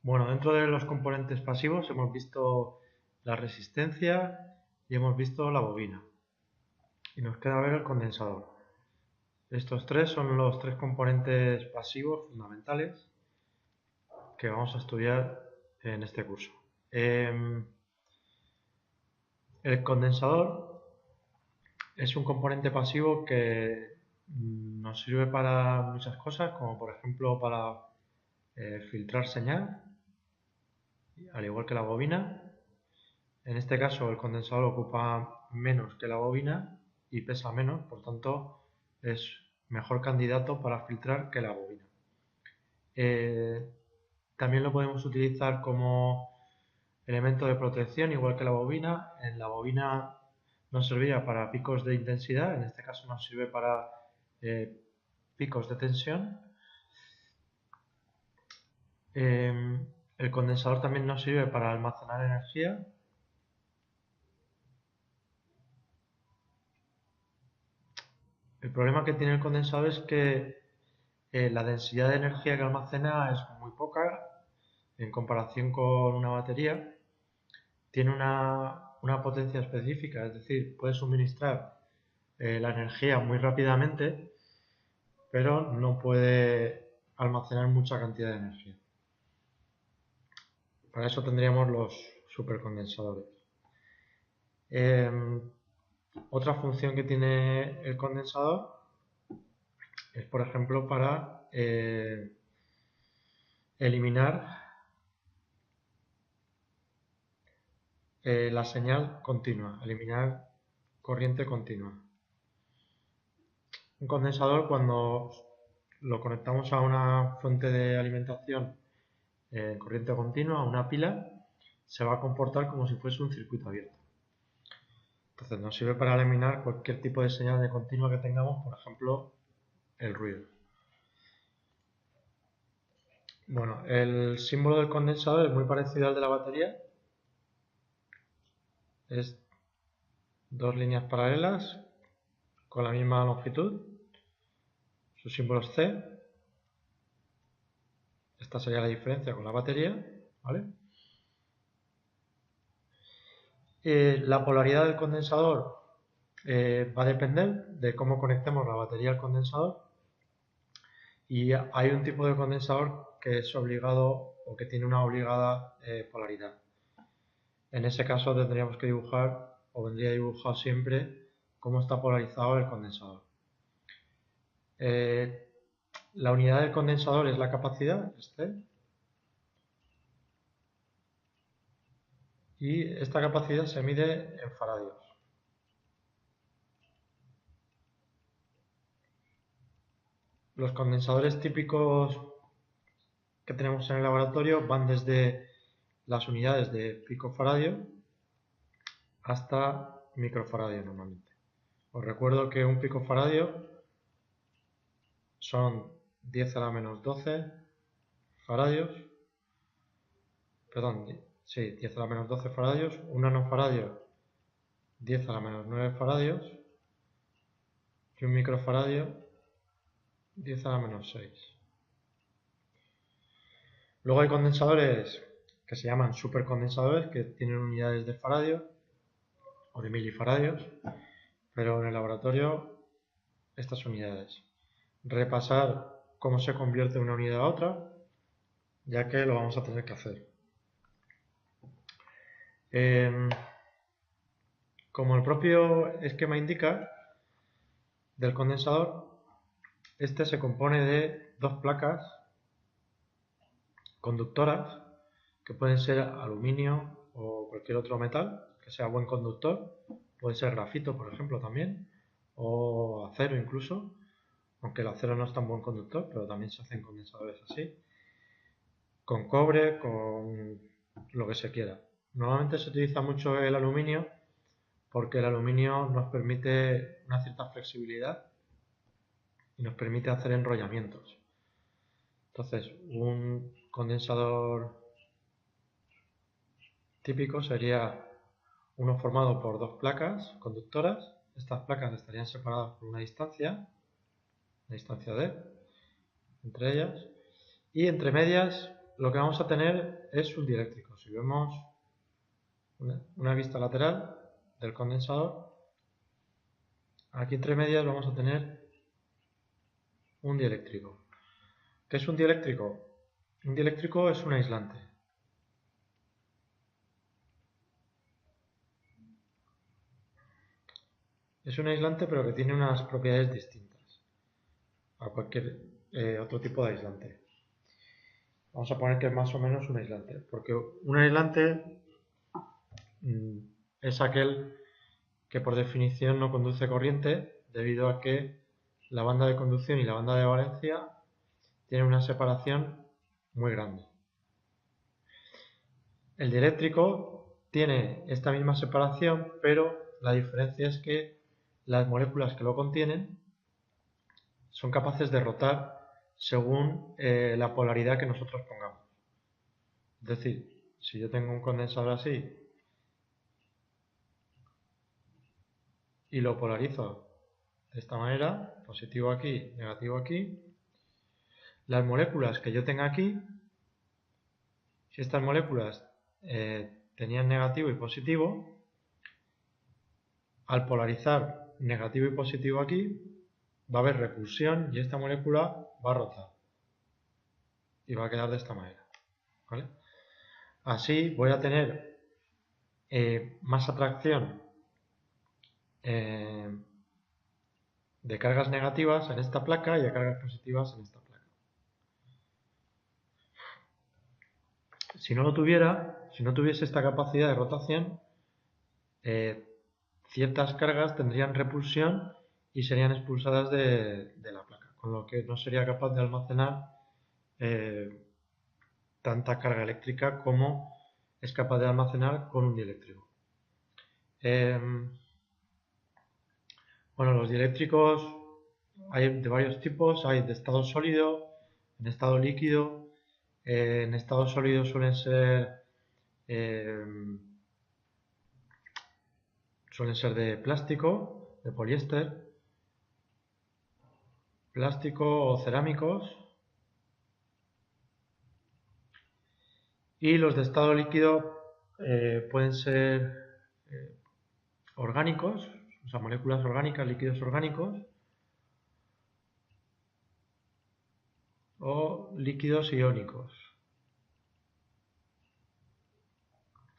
Bueno, dentro de los componentes pasivos hemos visto la resistencia y hemos visto la bobina. Y nos queda ver el condensador. Estos tres son los tres componentes pasivos fundamentales que vamos a estudiar en este curso. El condensador es un componente pasivo que nos sirve para muchas cosas, como por ejemplo para filtrar señal, al igual que la bobina. En este caso el condensador ocupa menos que la bobina y pesa menos, por tanto es mejor candidato para filtrar que la bobina. Eh, También lo podemos utilizar como elemento de protección, igual que la bobina. En la bobina nos servía para picos de intensidad, en este caso nos sirve para eh, picos de tensión. El condensador también nos sirve para almacenar energía. El problema que tiene el condensador es que la densidad de energía que almacena es muy poca en comparación con una batería. Tiene una potencia específica, es decir, puede suministrar la energía muy rápidamente, pero no puede almacenar mucha cantidad de energía. Para eso tendríamos los supercondensadores. Otra función que tiene el condensador es, por ejemplo, para eliminar la señal continua, eliminar corriente continua. Un condensador, cuando lo conectamos a una fuente de alimentación en corriente continua, a una pila, se va a comportar como si fuese un circuito abierto. Entonces nos sirve para eliminar cualquier tipo de señal de continua que tengamos, por ejemplo, el ruido. Bueno, el símbolo del condensador es muy parecido al de la batería. Es dos líneas paralelas con la misma longitud. Su símbolo es C. Esta sería la diferencia con la batería, ¿vale? La polaridad del condensador va a depender de cómo conectemos la batería al condensador, y hay un tipo de condensador que es obligado o que tiene una obligada polaridad. En ese caso tendríamos que dibujar, o vendría dibujado siempre, cómo está polarizado el condensador. La unidad del condensador es la capacidad, y esta capacidad se mide en faradios. Los condensadores típicos que tenemos en el laboratorio van desde las unidades de picofaradio hasta microfaradio normalmente. Os recuerdo que un picofaradio son 10 a la menos 12 faradios, perdón, sí, 10 a la menos 12 faradios, un nanofaradio 10 a la menos 9 faradios y un microfaradio 10 a la menos 6. Luego hay condensadores que se llaman supercondensadores, que tienen unidades de faradio o de milifaradios, pero en el laboratorio estas unidades. Repasar cómo se convierte una unidad a otra, ya que lo vamos a tener que hacer. Como el propio esquema indica del condensador, este se compone de dos placas conductoras que pueden ser aluminio o cualquier otro metal que sea buen conductor. Puede ser grafito, por ejemplo, también, o acero incluso, aunque el acero no es tan buen conductor, pero también se hacen condensadores así, con cobre, con lo que se quiera. Normalmente se utiliza mucho el aluminio porque el aluminio nos permite una cierta flexibilidad y nos permite hacer enrollamientos. Entonces, un condensador típico sería uno formado por dos placas conductoras. Estas placas estarían separadas por una distancia D, entre ellas, y entre medias lo que vamos a tener es un dieléctrico. Si vemos una vista lateral del condensador, aquí entre medias vamos a tener un dieléctrico. ¿Qué es un dieléctrico? Un dieléctrico es un aislante. Es un aislante, pero que tiene unas propiedades distintas a cualquier otro tipo de aislante. Vamos a poner que es más o menos un aislante, porque un aislante es aquel que por definición no conduce corriente, debido a que la banda de conducción y la banda de valencia tienen una separación muy grande. El dieléctrico tiene esta misma separación, pero la diferencia es que las moléculas que lo contienen son capaces de rotar según la polaridad que nosotros pongamos. Es decir, si yo tengo un condensador así y lo polarizo de esta manera, positivo aquí, negativo aquí, las moléculas que yo tenga aquí, si estas moléculas tenían negativo y positivo, al polarizar negativo y positivo aquí, va a haber repulsión y esta molécula va a rotar y va a quedar de esta manera, ¿vale? Así voy a tener más atracción de cargas negativas en esta placa y de cargas positivas en esta placa. Si no tuviese esta capacidad de rotación, ciertas cargas tendrían repulsión y serían expulsadas de la placa, con lo que no sería capaz de almacenar tanta carga eléctrica como es capaz de almacenar con un dieléctrico. Bueno, los dieléctricos hay de varios tipos, hay de estado sólido, en estado líquido. En estado sólido suelen ser de plástico, de poliéster, plástico o cerámicos. Y los de estado líquido pueden ser orgánicos, o sea, moléculas orgánicas, líquidos orgánicos, o líquidos iónicos.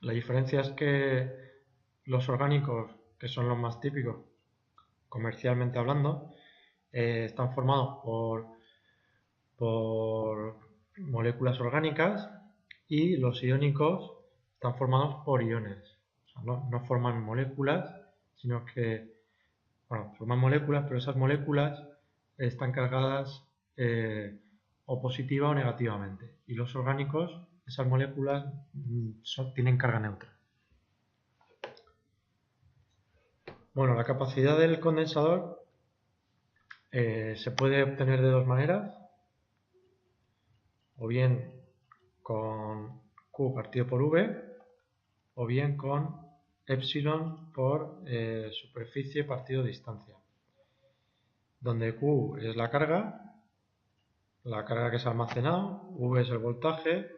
La diferencia es que los orgánicos, que son los más típicos, comercialmente hablando, están formados por moléculas orgánicas y los iónicos están formados por iones. O sea, no forman moléculas, sino que, bueno, forman moléculas, pero esas moléculas están cargadas o positiva o negativamente. Y los orgánicos, esas moléculas tienen carga neutra. Bueno, la capacidad del condensador se puede obtener de dos maneras, o bien con Q partido por V, o bien con epsilon por superficie partido distancia, donde Q es la carga que se ha almacenado, V es el voltaje,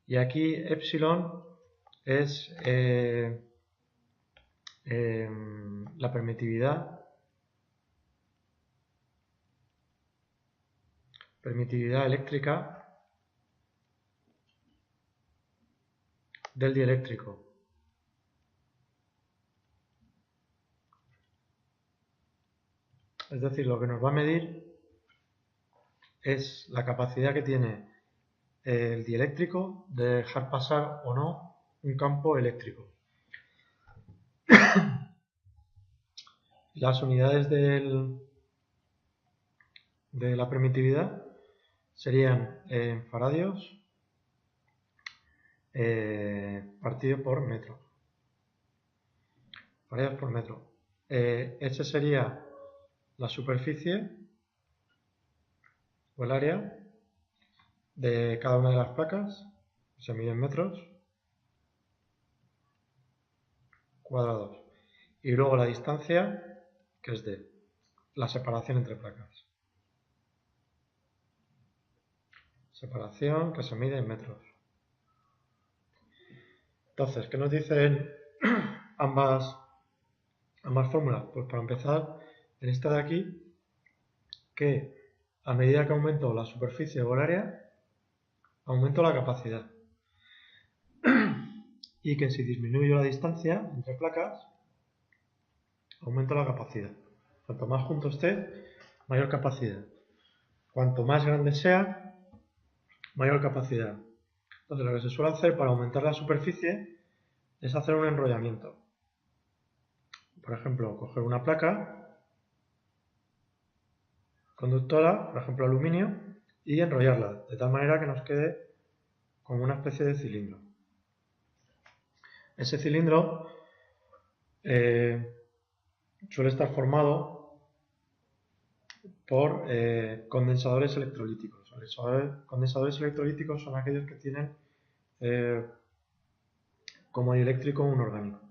y aquí epsilon es la permitividad eléctrica del dieléctrico. Es decir, lo que nos va a medir es la capacidad que tiene el dieléctrico de dejar pasar o no un campo eléctrico. Las unidades de la permitividad serían faradios partido por metro. Faradios por metro. Esa sería la superficie o el área de cada una de las placas, se mide en metros cuadrados. Y luego la distancia, que es de la separación entre placas. separación que se mide en metros. Entonces, ¿qué nos dicen ambas fórmulas? Pues para empezar, en esta de aquí, que a medida que aumento la superficie o el área, aumento la capacidad. Y que si disminuyo la distancia entre placas, aumento la capacidad. Cuanto más junto esté, mayor capacidad. Cuanto más grande sea, mayor capacidad. Entonces lo que se suele hacer para aumentar la superficie es hacer un enrollamiento. Por ejemplo, coger una placa conductora, por ejemplo aluminio, y enrollarla, de tal manera que nos quede como una especie de cilindro. Ese cilindro suele estar formado por condensadores electrolíticos. Condensadores electrolíticos son aquellos que tienen como dieléctrico un orgánico.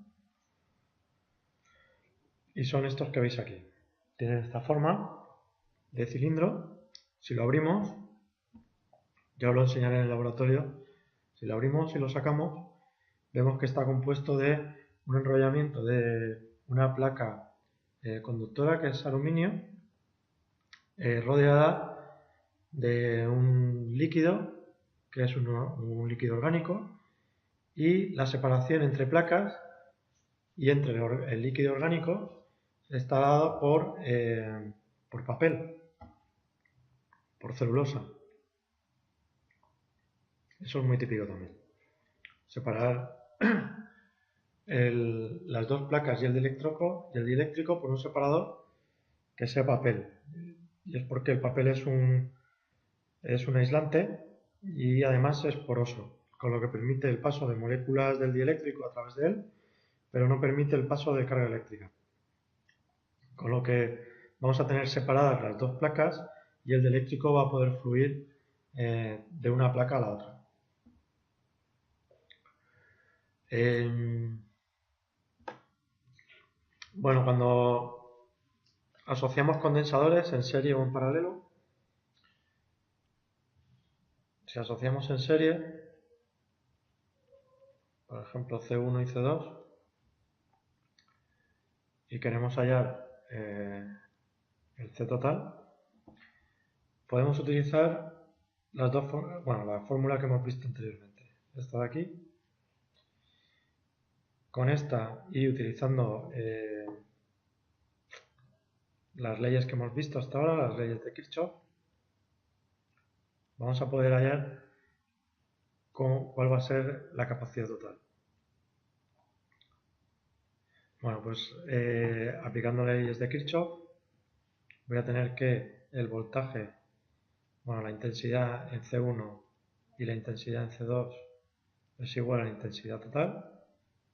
Y son estos que veis aquí. Tienen esta forma de cilindro. Si lo abrimos, ya os lo enseñaré en el laboratorio, si lo abrimos y lo sacamos, vemos que está compuesto de un enrollamiento de una placa conductora que es aluminio, rodeada de un líquido que es un líquido orgánico, y la separación entre placas y entre el líquido orgánico está dada por papel, por celulosa. Eso es muy típico también. Separar las dos placas y el dieléctrico por un separador que sea papel. Y es porque el papel es un aislante y además es poroso, con lo que permite el paso de moléculas del dieléctrico a través de él, pero no permite el paso de carga eléctrica. Con lo que vamos a tener separadas las dos placas y el dieléctrico va a poder fluir de una placa a la otra. Bueno, cuando asociamos condensadores en serie o en paralelo, si asociamos en serie, por ejemplo C1 y C2, y queremos hallar el C total, podemos utilizar las dos fórmulas, bueno, la fórmula que hemos visto anteriormente, esta de aquí, con esta y utilizando las leyes que hemos visto hasta ahora, las leyes de Kirchhoff, vamos a poder hallar cuál va a ser la capacidad total. Bueno, pues aplicando leyes de Kirchhoff, voy a tener que el voltaje, bueno, la intensidad en C1 y la intensidad en C2 es igual a la intensidad total,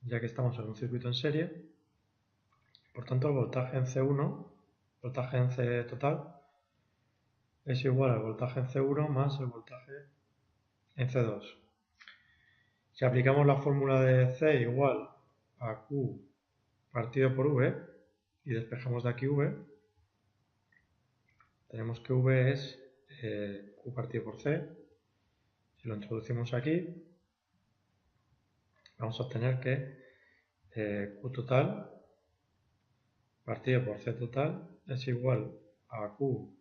ya que estamos en un circuito en serie. Por tanto, el voltaje en C1, voltaje en C total, es igual al voltaje en C1 más el voltaje en C2. Si aplicamos la fórmula de C igual a Q partido por V y despejamos de aquí V, tenemos que V es Q partido por C. Si lo introducimos aquí, vamos a obtener que Q total partido por C total es igual a Q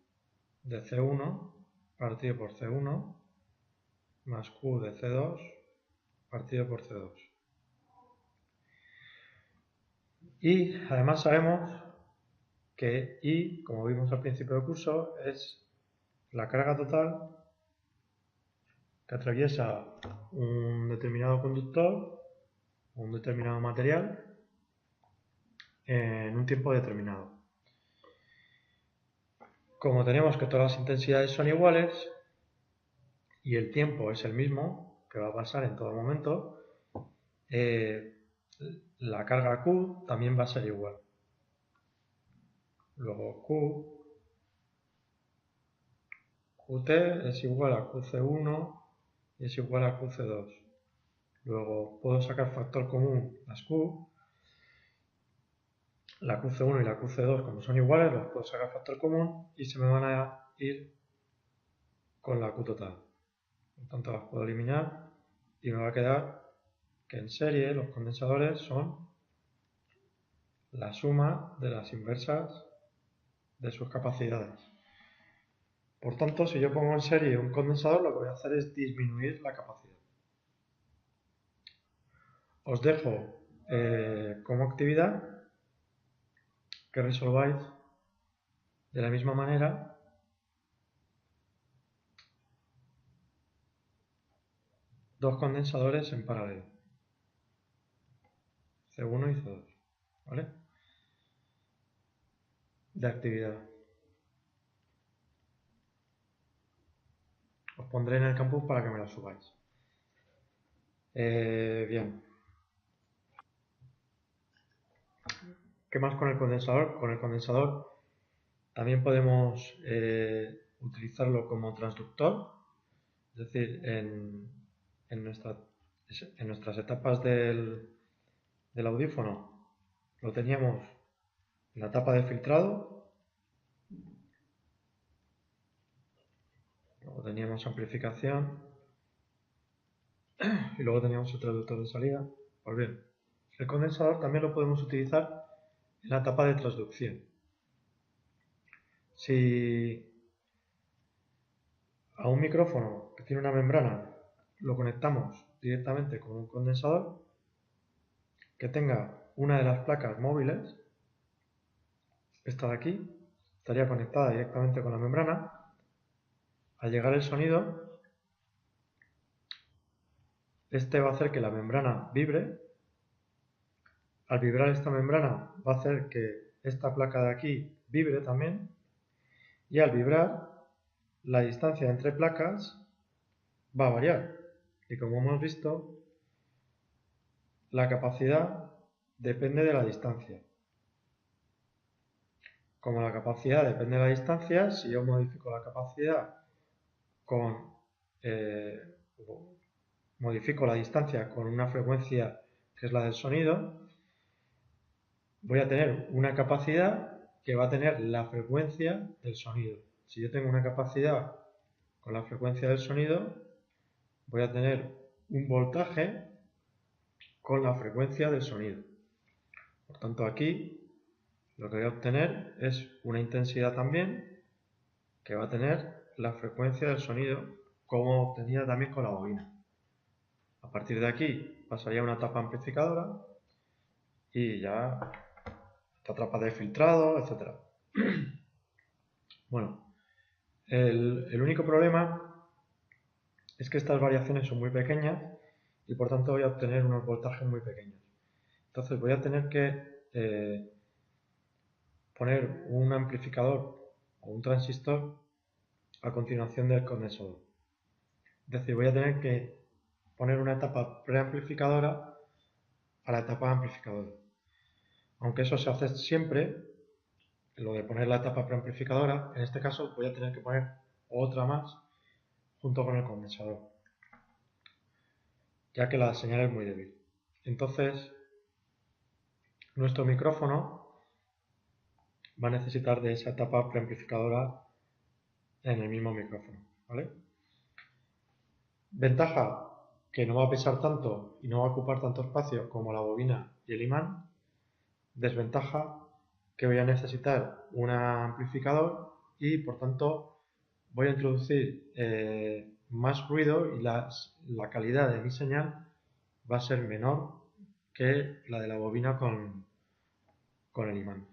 de C1 partido por C1 más Q de C2 partido por C2. Y además sabemos que I, como vimos al principio del curso, es la carga total que atraviesa un determinado conductor o un determinado material en un tiempo determinado. Como tenemos que todas las intensidades son iguales y el tiempo es el mismo, que va a pasar en todo momento, la carga Q también va a ser igual. Luego Qt es igual a Qc1 y es igual a Qc2. Luego puedo sacar factor común las Q. La Qc1 y la Qc2, como son iguales, las puedo sacar factor común y se me van a ir con la Q total. Por tanto, las puedo eliminar y me va a quedar que en serie los condensadores son la suma de las inversas de sus capacidades. Por tanto, si yo pongo en serie un condensador, lo que voy a hacer es disminuir la capacidad. Os dejo como actividad que resolváis de la misma manera dos condensadores en paralelo, C1 y C2, ¿vale? De actividad. Os pondré en el campus para que me lo subáis. Bien. ¿Qué más con el condensador? Con el condensador también podemos utilizarlo como transductor, es decir, en nuestras etapas del audífono lo teníamos en la etapa de filtrado, luego teníamos amplificación y luego teníamos el traductor de salida. Pues bien, el condensador también lo podemos utilizar en la etapa de transducción. Si a un micrófono que tiene una membrana lo conectamos directamente con un condensador que tenga una de las placas móviles, esta de aquí, estaría conectada directamente con la membrana. Al llegar el sonido, este va a hacer que la membrana vibre. Al vibrar esta membrana va a hacer que esta placa de aquí vibre también. Y al vibrar, la distancia entre placas va a variar. Y como hemos visto, la capacidad depende de la distancia. Como la capacidad depende de la distancia, si yo modifico la capacidad modifico la distancia con una frecuencia que es la del sonido, voy a tener una capacidad que va a tener la frecuencia del sonido. Si yo tengo una capacidad con la frecuencia del sonido, voy a tener un voltaje con la frecuencia del sonido. Por tanto, aquí lo que voy a obtener es una intensidad también que va a tener la frecuencia del sonido, como obtenida también con la bobina. A partir de aquí pasaría a una etapa amplificadora y ya esta etapa de filtrado, etc. Bueno, el único problema es que estas variaciones son muy pequeñas y por tanto voy a obtener unos voltajes muy pequeños. Entonces voy a tener que poner un amplificador o un transistor a continuación del condensador. Es decir, voy a tener que poner una etapa preamplificadora a la etapa amplificadora. Aunque eso se hace siempre, lo de poner la etapa preamplificadora, en este caso voy a tener que poner otra más junto con el condensador, ya que la señal es muy débil. Entonces, nuestro micrófono va a necesitar de esa etapa preamplificadora en el mismo micrófono, ¿vale? Ventaja, que no va a pesar tanto y no va a ocupar tanto espacio como la bobina y el imán. Desventaja, que voy a necesitar un amplificador y por tanto voy a introducir más ruido y la calidad de mi señal va a ser menor que la de la bobina con el imán.